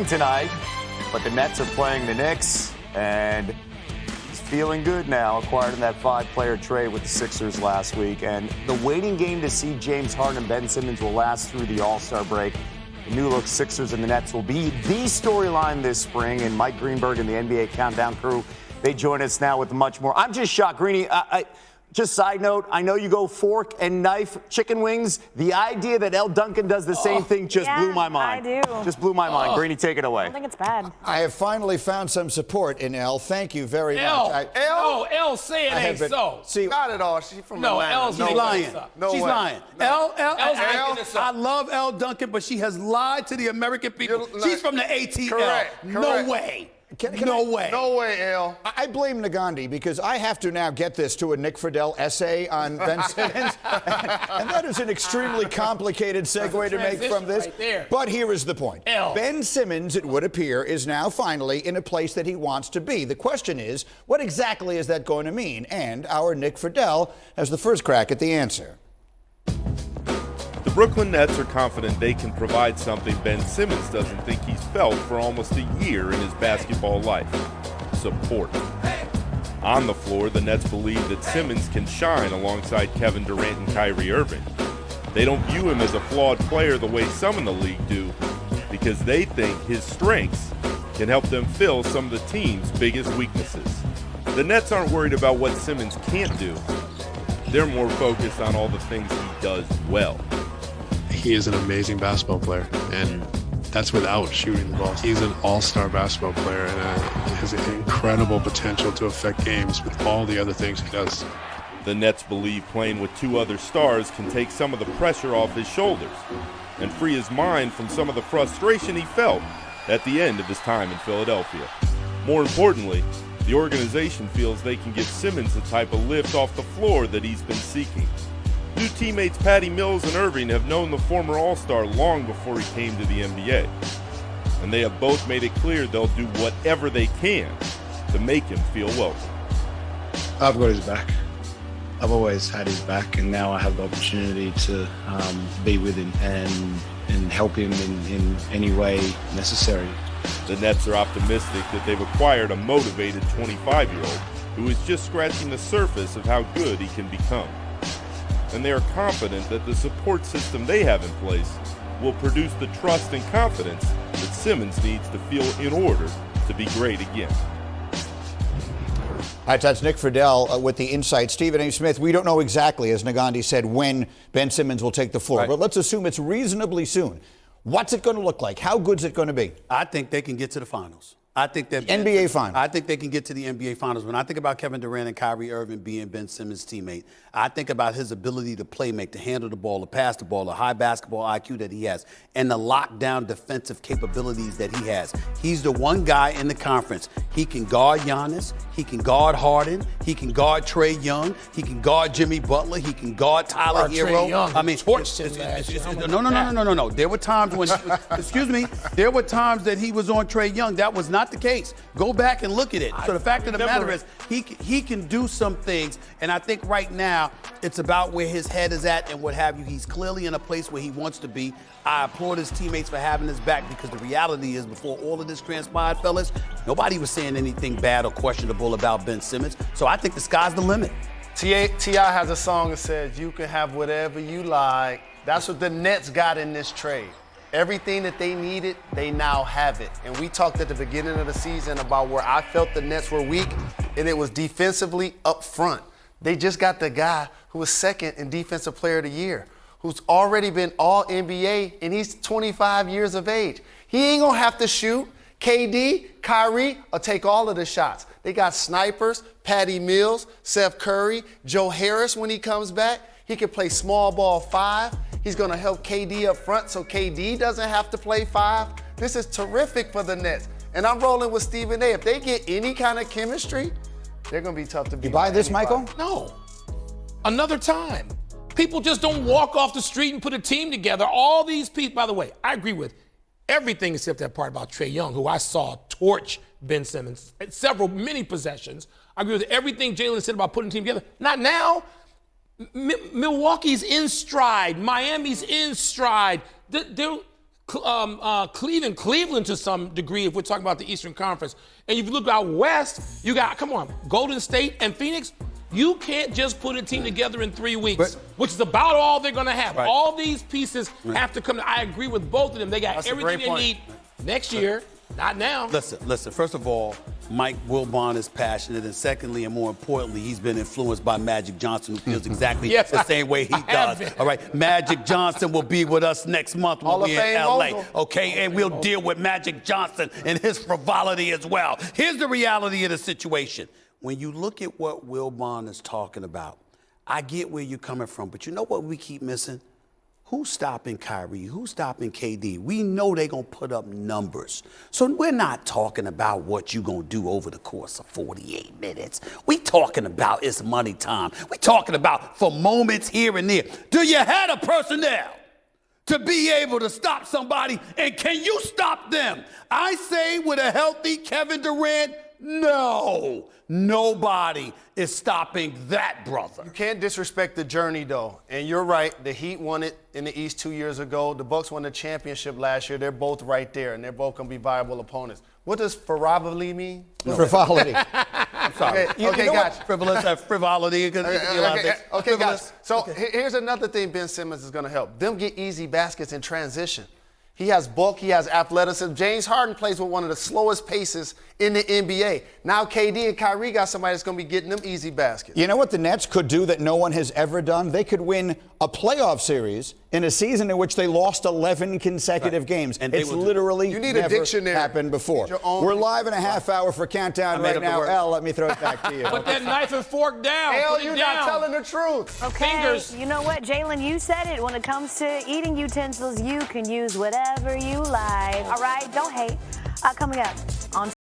game tonight, but the Nets are playing the Knicks, and he's feeling good now, acquired in that 5-player trade with the Sixers last week. And the waiting game to see James Harden and Ben Simmons will last through the All-Star break. The new-look Sixers and the Nets will be the storyline this spring, and Mike Greenberg and the NBA Countdown crew, they join us now with much more. I'm just shocked, Greeny. Just side note, I know you go fork and knife chicken wings. The idea that Elle Duncan does the same thing just blew my mind. I do. Just blew my mind. Greeny, take it away. I don't think it's bad. I have finally found some support in Elle. Thank you very much. Elle say it ain't so. See, Not at all. She's from No, Atlanta. Elle's lying. No She's way. lying. No. I love Elle Duncan, but she has lied to the American people. She's from the ATL. Correct. No way. No way. No way, Elle. I blame Nagandi because I have to now get this to a Nick Friedel essay on Ben Simmons. And that is an extremely complicated segue to make from this. Right there. But here is the point. Ben Simmons, it would appear, is now finally in a place that he wants to be. The question is, what exactly is that going to mean? And our Nick Friedel has the first crack at the answer. The Brooklyn Nets are confident they can provide something Ben Simmons doesn't think he's felt for almost a year in his basketball life: support. On the floor, the Nets believe that Simmons can shine alongside Kevin Durant and Kyrie Irving. They don't view him as a flawed player the way some in the league do, because they think his strengths can help them fill some of the team's biggest weaknesses. The Nets aren't worried about what Simmons can't do. They're more focused on all the things he does well. He is an amazing basketball player, and that's without shooting the ball. He's an all-star basketball player, and he has an incredible potential to affect games with all the other things he does. The Nets believe playing with two other stars can take some of the pressure off his shoulders and free his mind from some of the frustration he felt at the end of his time in Philadelphia. More importantly, the organization feels they can give Simmons the type of lift off the floor that he's been seeking. New teammates Patty Mills and Irving have known the former All-Star long before he came to the NBA, and they have both made it clear they'll do whatever they can to make him feel welcome. I've got his back. I've always had his back, and now I have the opportunity to be with him and help him in any way necessary. The Nets are optimistic that they've acquired a motivated 25-year-old who is just scratching the surface of how good he can become. And they are confident that the support system they have in place will produce the trust and confidence that Simmons needs to feel in order to be great again. All right, that's Nick Friedel with the insight. Stephen A. Smith, we don't know exactly, as Nagandi said, when Ben Simmons will take the floor, but let's assume it's reasonably soon. What's it going to look like? How good is it going to be? I think they can get to the finals. I think that NBA Finals. I think they can get to the NBA Finals. When I think about Kevin Durant and Kyrie Irving being Ben Simmons' teammate, I think about his ability to play make, to handle the ball, to pass the ball, the high basketball IQ that he has, and the lockdown defensive capabilities that he has. He's the one guy in the conference. He can guard Giannis. He can guard Harden. He can guard Trae Young. He can guard Jimmy Butler. He can guard Tyler Hero. I mean, no. There were times when, excuse me, there were times that he was on Trae Young. That was not the case. Go back and look at it. So the fact of the matter is, he can do some things, and I think right now it's about where his head is at and what have you. He's clearly in a place where he wants to be. I applaud his teammates for having his back, because the reality is, before all of this transpired, fellas, nobody was saying anything bad or questionable about Ben Simmons. So I think the sky's the limit. T.I. has a song that says, "You can have whatever you like." That's what the Nets got in this trade. Everything that they needed, they now have it. And we talked at the beginning of the season about where I felt the Nets were weak, and it was defensively up front. They just got the guy who was second in Defensive Player of the Year, who's already been All-NBA, and he's 25 years of age. He ain't gonna have to shoot. KD, Kyrie will take all of the shots. They got snipers, Patty Mills, Seth Curry, Joe Harris when he comes back. He can play small ball 5. He's going to help KD up front so KD doesn't have to play 5. This is terrific for the Nets. And I'm rolling with Stephen A. If they get any kind of chemistry, they're going to be tough to beat. You buy this, Michael? No. Another time. People just don't walk off the street and put a team together. All these people, by the way, I agree with everything except that part about Trae Young, who I saw torch Ben Simmons at many possessions. I agree with everything Jalen said about putting a team together. Not now. Milwaukee's in stride. Miami's in stride. Cleveland to some degree, if we're talking about the Eastern Conference. And if you look out west, you got, come on, Golden State and Phoenix. You can't just put a team together in 3 weeks, which is about all they're going to have. Right. All these pieces have to come. I agree with both of them. They got everything they need next year, not now. Listen. First of all, Mike Wilbon is passionate, and secondly, and more importantly, he's been influenced by Magic Johnson, who feels exactly the same way he does. All right, Magic Johnson will be with us next month when we're in LA. Okay, and we'll deal with Magic Johnson and his frivolity as well. Here's the reality of the situation. When you look at what Wilbon is talking about, I get where you're coming from, but you know what we keep missing? Who's stopping Kyrie? Who's stopping KD? We know they're going to put up numbers. So we're not talking about what you're going to do over the course of 48 minutes. We talking about it's money time. We talking about for moments here and there. Do you have the personnel to be able to stop somebody, and can you stop them? I say with a healthy Kevin Durant, no, nobody is stopping that brother. You can't disrespect the journey, though. And you're right. The Heat won it in the East 2 years ago. The Bucks won the championship last year. They're both right there, and they're both going to be viable opponents. What does frivolity mean? No. Frivolity. I'm sorry. Okay, gotcha. Frivolity. Okay, guys. So here's another thing Ben Simmons is going to help. Them get easy baskets in transition. He has bulk, he has athleticism. James Harden plays with one of the slowest paces in the NBA. Now KD and Kyrie got somebody that's going to be getting them easy baskets. You know what the Nets could do that no one has ever done? They could win a playoff series in a season in which they lost 11 consecutive games. And it's literally never happened before. We're live in a half hour for Countdown right now. Elle, let me throw it back to you. Put that knife and fork down. Elle, you're not telling the truth. Okay, Fingers. You know what, Jalen, you said it. When it comes to eating utensils, you can use whatever you like. All right, don't hate. Coming up on